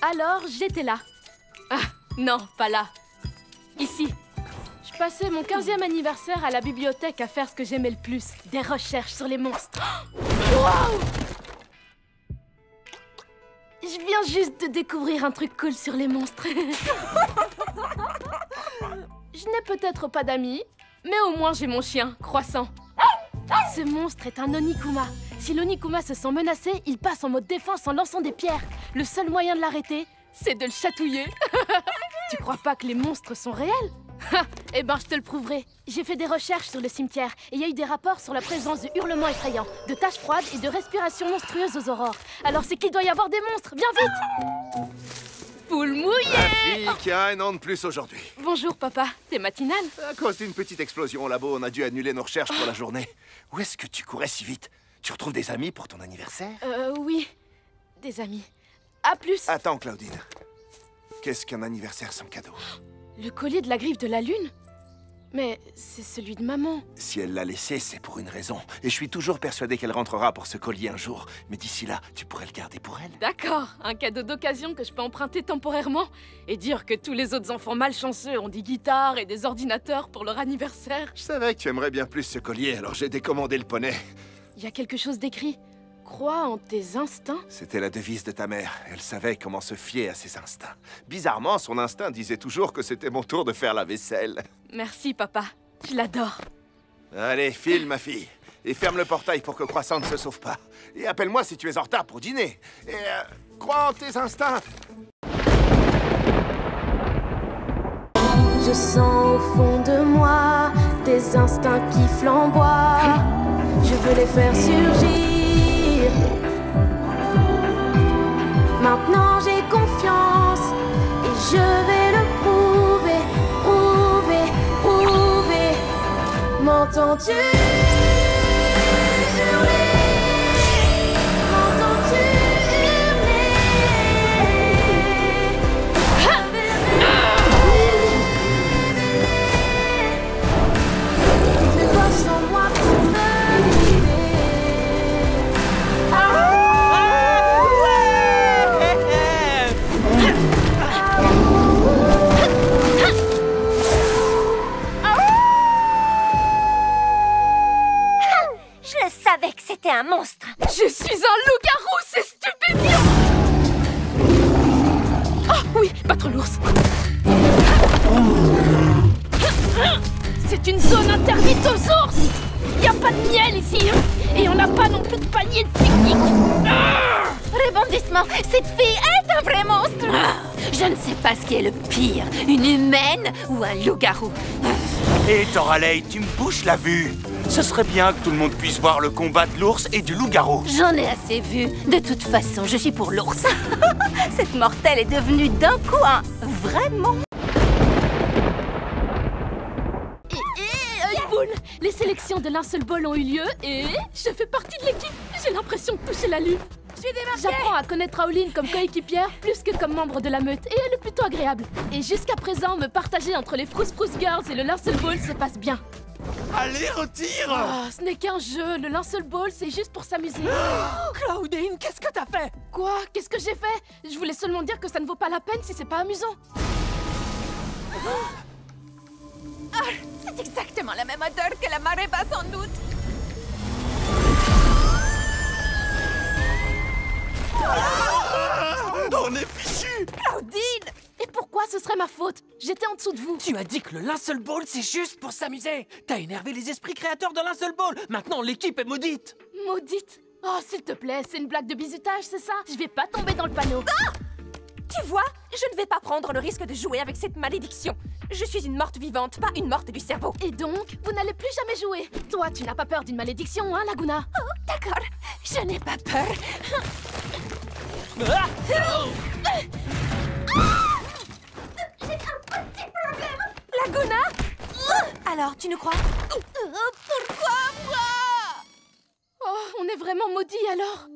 Alors, j'étais là. Ah, non, pas là. Ici. Je passais mon 15e anniversaire à la bibliothèque à faire ce que j'aimais le plus. Des recherches sur les monstres. Wow! Je viens juste de découvrir un truc cool sur les monstres. Je n'ai peut-être pas d'amis, mais au moins j'ai mon chien, Croissant. Ce monstre est un Onikuma. Si l'Onikuma se sent menacé, il passe en mode défense en lançant des pierres. Le seul moyen de l'arrêter, c'est de le chatouiller. Tu crois pas que les monstres sont réels? Eh ben, je te le prouverai. J'ai fait des recherches sur le cimetière et il y a eu des rapports sur la présence de hurlements effrayants, de taches froides et de respirations monstrueuses aux aurores. Alors c'est qu'il doit y avoir des monstres. Viens vite! Poule mouillée! La fille qui a un an de plus aujourd'hui. Bonjour, papa. T'es matinale? À cause d'une petite explosion au labo, on a dû annuler nos recherches pour la journée. Où est-ce que tu courais si vite? Tu retrouves des amis pour ton anniversaire? Oui. Des amis. À plus. Attends, Claudine. Qu'est-ce qu'un anniversaire sans cadeau? Le collier de la griffe de la lune? Mais c'est celui de maman. Si elle l'a laissé, c'est pour une raison. Et je suis toujours persuadé qu'elle rentrera pour ce collier un jour. Mais d'ici là, tu pourrais le garder pour elle. D'accord, un cadeau d'occasion que je peux emprunter temporairement. Et dire que tous les autres enfants malchanceux ont des guitares et des ordinateurs pour leur anniversaire. Je savais que tu aimerais bien plus ce collier, alors j'ai décommandé le poney. Il y a quelque chose d'écrit. Crois en tes instincts. C'était la devise de ta mère. Elle savait comment se fier à ses instincts. Bizarrement, son instinct disait toujours que c'était mon tour de faire la vaisselle. Merci, papa. Je l'adore. Allez, file, ma fille. Et ferme le portail pour que Croissant ne se sauve pas. Et appelle-moi si tu es en retard pour dîner. Et crois en tes instincts. Je sens au fond de moi des instincts qui flamboient. Je veux les faire surgir. Maintenant j'ai confiance et je vais le prouver, prouver, prouver. M'entends-tu hurler? M'entends-tu hurler? Les voix sans moi pour me Que c'était un monstre. Je suis un loup-garou, c'est stupéfiant! Ah oui, battre l'ours. C'est une zone interdite aux ours. Y a pas de miel ici, hein. Et on n'a pas non plus de panier de pique-nique. Rebondissement, cette fille est un vrai monstre. Je ne sais pas ce qui est le pire, une humaine ou un loup-garou. Et Toralei, tu me bouches la vue. Ce serait bien que tout le monde puisse voir le combat de l'ours et du loup-garou. J'en ai assez vu. De toute façon, je suis pour l'ours. Cette mortelle est devenue d'un coup un vrai monstre. Boule, les sélections de Linceul Ball ont eu lieu et je fais partie de l'équipe. J'ai l'impression de toucher la lune. Je suis démarquée. J'apprends à connaître Raoline comme coéquipière plus que comme membre de la meute et elle est plutôt agréable. Et jusqu'à présent, me partager entre les Frous Frous Girls et le Linceul Ball se passe bien. Allez, retire! Oh, ce n'est qu'un jeu, le Linceul Ball, c'est juste pour s'amuser. Claudine, qu'est-ce que t'as fait? Quoi? Qu'est-ce que j'ai fait? Je voulais seulement dire que ça ne vaut pas la peine si c'est pas amusant. C'est exactement la même odeur que la marée basse en août. On est fichu! Claudine! Et pourquoi ce serait ma faute? J'étais en dessous de vous. Tu as dit que le Linceul Ball, c'est juste pour s'amuser. T'as énervé les esprits créateurs de Linceul Ball. Maintenant, l'équipe est maudite. Maudite. Oh, s'il te plaît, c'est une blague de bizutage, c'est ça? Je vais pas tomber dans le panneau. Ah! Tu vois, je ne vais pas prendre le risque de jouer avec cette malédiction. Je suis une morte vivante, pas une morte du cerveau. Et donc, vous n'allez plus jamais jouer. Toi, tu n'as pas peur d'une malédiction, hein, Laguna? Oh, d'accord. Je n'ai pas peur. Ah! J'ai un petit problème. Laguna? Alors, tu nous crois? Pourquoi moi? Oh, on est vraiment maudits alors.